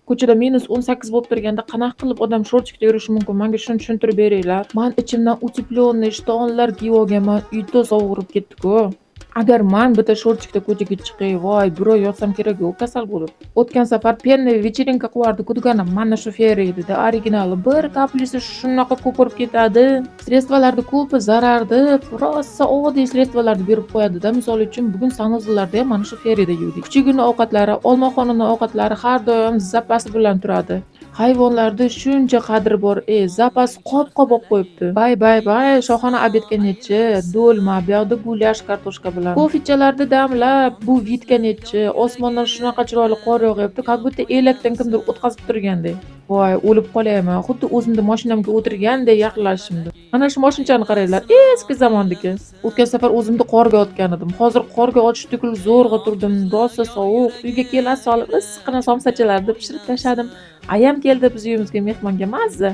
Ko'chada -18 bo'lib turganda qanaqa qilib odam shortikda yurishi mumkin? Menga shuni tushuntirib beringlar. Men ichimdan утепленный shtonlar kiyib olganman, uyda sovurib ketdi-ku. Agar men bitta shortikda ko'chaga chiqay, voy, birov yotsam kerak-ku kasal bo'lib. O'tgan safar penni вечеринка qilardi-ku dugonam, mana shu Ferry edi-da, originali. Bir kaplisi shunaqa ko'pirib ketadi. Sredstvalarni ko'pi zarar deb, rosa oddiy sredstvalarni berib qo'yadi-da. Misol uchun, bugun sanozlarda ham mana shu Ferryda yurdik. Kichigina ovqatlari, olmaxonini ovqatlari har doim zapasi bilan turadi. Hayvonlarda shuncha qadri bor, zapas qop-qop olib qo'yibdi. Bay, shohona obedga nechi, do'lma, bu yoqda gulyash kartoshka bilan. Kofichalarda damlab, bu vitga nechi, osmondan shunaqa chiroyli qor yog'yapti, как будто elakdan kimdir o'tkazib turgandek. Voy, o'lib qolayman. Xuddi o'zimda mashinamga o'tirganday yaqinlashimdi. Mana shu mashinchani qaranglar, eski zamondagi. O'tgan safar o'zimni qorga otgan edim. Hozir qorga otish tukul zo'rg'a turdim. Rosa sovuq. Uyga kela solib issiqqina somsachalarni pishirib tashladim. Ayam keldi biz uyimizga mehmonga mazza.